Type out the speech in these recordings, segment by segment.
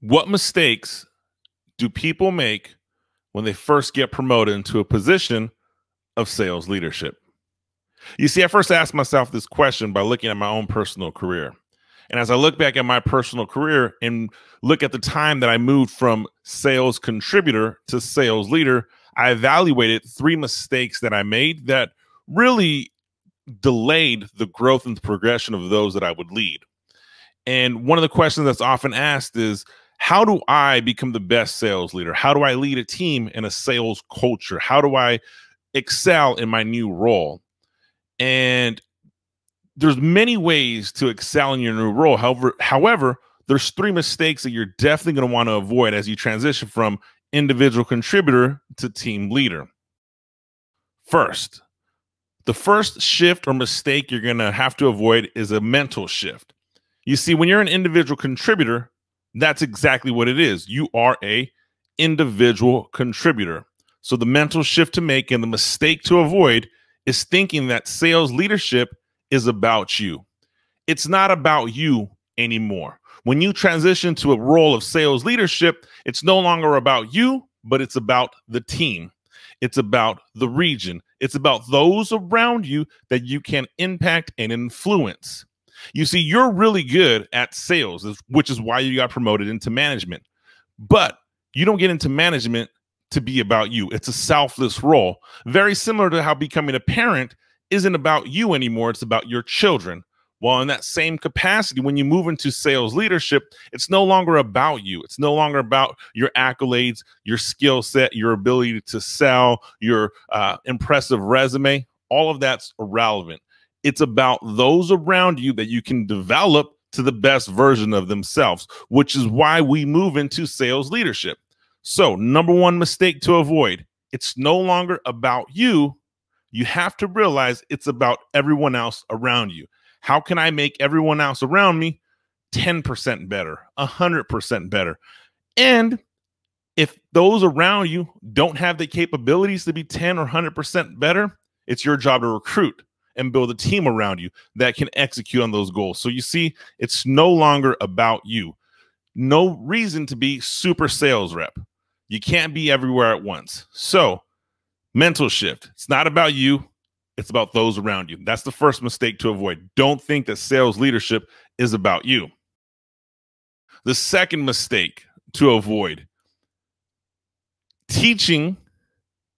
What mistakes do people make when they first get promoted into a position of sales leadership? You see, I first asked myself this question by looking at my own personal career. And as I look back at my personal career and look at the time that I moved from sales contributor to sales leader, I evaluated 3 mistakes that I made that really delayed the growth and the progression of those that I would lead. And one of the questions that's often asked is, how do I become the best sales leader? How do I lead a team in a sales culture? How do I excel in my new role? And there's many ways to excel in your new role. However, there's 3 mistakes that you're definitely going to want to avoid as you transition from individual contributor to team leader. First, the first shift or mistake you're going to have to avoid is a mental shift. You see, when you're an individual contributor, that's exactly what it is. You are a individual contributor. So the mental shift to make and the mistake to avoid is thinking that sales leadership is about you. It's not about you anymore. When you transition to a role of sales leadership, it's no longer about you, but it's about the team. It's about the region. It's about those around you that you can impact and influence. You see, you're really good at sales, which is why you got promoted into management. But you don't get into management to be about you. It's a selfless role. Very similar to how becoming a parent isn't about you anymore. It's about your children. Well, in that same capacity, when you move into sales leadership, it's no longer about you. It's no longer about your accolades, your skill set, your ability to sell, your impressive resume. All of that's irrelevant. It's about those around you that you can develop to the best version of themselves, which is why we move into sales leadership. So, number 1 mistake to avoid, it's no longer about you. You have to realize it's about everyone else around you. How can I make everyone else around me 10% better, 100% better? And if those around you don't have the capabilities to be 10 or 100% better, it's your job to recruit and build a team around you that can execute on those goals. So you see, it's no longer about you. No reason to be super sales rep. You can't be everywhere at once. So mental shift. It's not about you. It's about those around you. That's the first mistake to avoid. Don't think that sales leadership is about you. The second mistake to avoid, teaching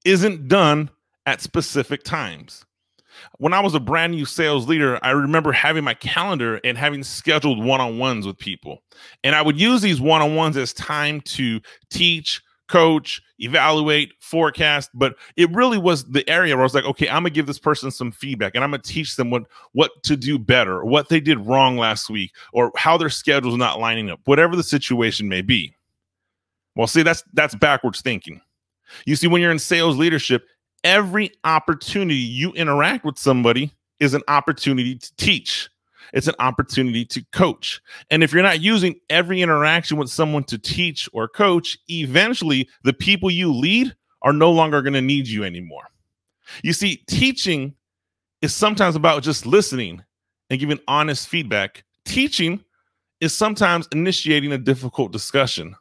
isn't done at specific times. When I was a brand new sales leader, I remember having my calendar and having scheduled one-on-ones with people. And I would use these one-on-ones as time to teach, coach, evaluate, forecast. But it really was the area where I was like, okay, I'm gonna give this person some feedback and I'm gonna teach them what to do better, or what they did wrong last week, or how their schedule's not lining up, whatever the situation may be. Well, see, that's backwards thinking. You see, when you're in sales leadership, every opportunity you interact with somebody is an opportunity to teach. It's an opportunity to coach. And if you're not using every interaction with someone to teach or coach, eventually the people you lead are no longer going to need you anymore. You see, teaching is sometimes about just listening and giving honest feedback. Teaching is sometimes initiating a difficult discussion.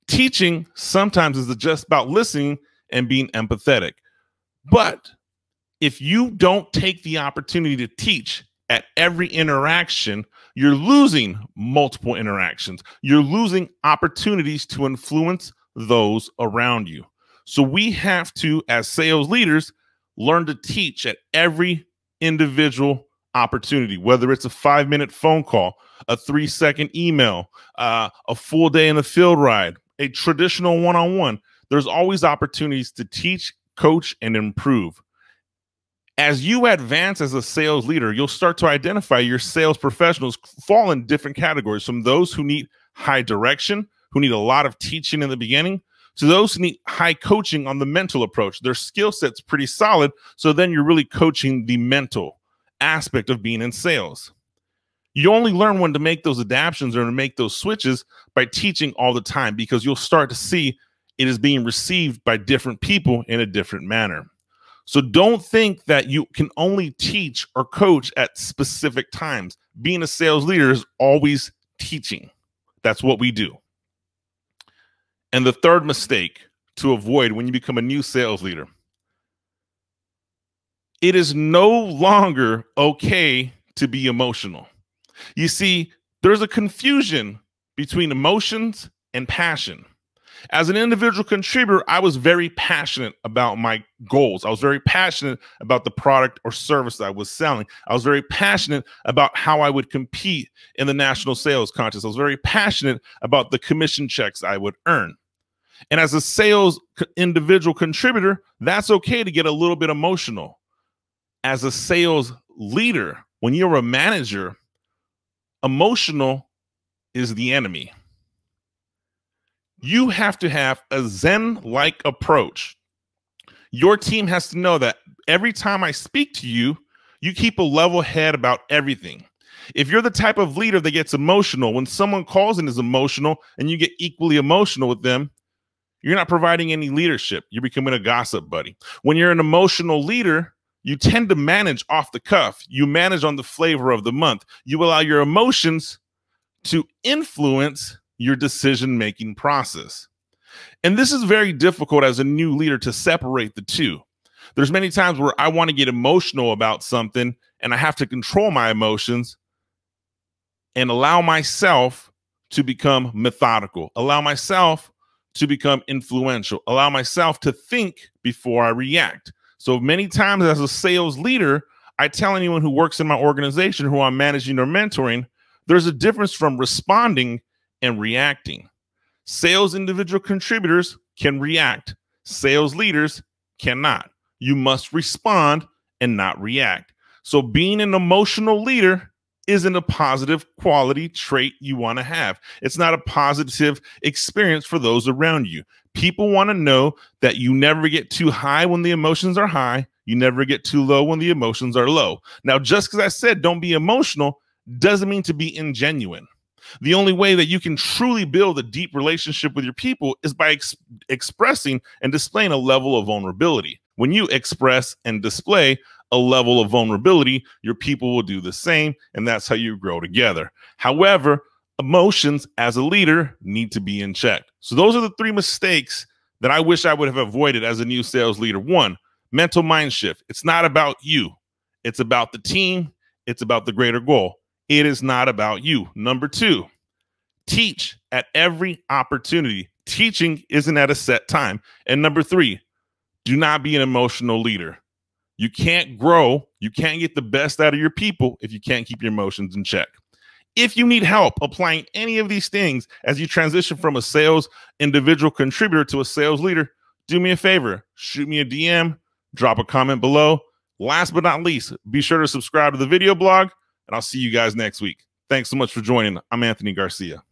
Teaching sometimes is just about listening and being empathetic. But if you don't take the opportunity to teach at every interaction, you're losing multiple interactions. You're losing opportunities to influence those around you. So we have to, as sales leaders, learn to teach at every individual opportunity, whether it's a 5-minute phone call, a 3-second email, a full day in the field ride, a traditional one-on-one. There's always opportunities to teach, coach, and improve. As you advance as a sales leader, you'll start to identify your sales professionals fall in different categories, from those who need high direction, who need a lot of teaching in the beginning, to those who need high coaching on the mental approach. Their skill set's pretty solid, so then you're really coaching the mental aspect of being in sales. You only learn when to make those adaptations or to make those switches by teaching all the time, because you'll start to see it is being received by different people in a different manner. So don't think that you can only teach or coach at specific times. Being a sales leader is always teaching. That's what we do. And the third mistake to avoid when you become a new sales leader: it is no longer okay to be emotional. You see, there's a confusion between emotions and passion. As an individual contributor, I was very passionate about my goals. I was very passionate about the product or service that I was selling. I was very passionate about how I would compete in the national sales contest. I was very passionate about the commission checks I would earn. And as a sales individual contributor, that's okay to get a little bit emotional. As a sales leader, when you're a manager, emotional is the enemy. You have to have a Zen-like approach. Your team has to know that every time I speak to you, you keep a level head about everything. If you're the type of leader that gets emotional, when someone calls and is emotional and you get equally emotional with them, you're not providing any leadership. You're becoming a gossip buddy. When you're an emotional leader, you tend to manage off the cuff. You manage on the flavor of the month. You allow your emotions to influence your decision-making process. And this is very difficult as a new leader to separate the two. There's many times where I want to get emotional about something and I have to control my emotions and allow myself to become methodical, allow myself to become influential, allow myself to think before I react. So many times as a sales leader, I tell anyone who works in my organization who I'm managing or mentoring, there's a difference from responding and reacting. Sales individual contributors can react. Sales leaders cannot. You must respond and not react. So being an emotional leader isn't a positive quality trait you want to have. It's not a positive experience for those around you. People want to know that you never get too high when the emotions are high. You never get too low when the emotions are low. Now, just because I said don't be emotional doesn't mean to be ingenuine. The only way that you can truly build a deep relationship with your people is by expressing and displaying a level of vulnerability. When you express and display a level of vulnerability, your people will do the same, and that's how you grow together. However, emotions as a leader need to be in check. So those are the three mistakes that I wish I would have avoided as a new sales leader. One, mental mind shift. It's not about you. It's about the team. It's about the greater goal. It is not about you. Number two, teach at every opportunity. Teaching isn't at a set time. And number three, do not be an emotional leader. You can't grow. You can't get the best out of your people if you can't keep your emotions in check. If you need help applying any of these things as you transition from a sales individual contributor to a sales leader, do me a favor, shoot me a DM, drop a comment below. Last but not least, be sure to subscribe to the video blog, and I'll see you guys next week. Thanks so much for joining. I'm Anthony Garcia.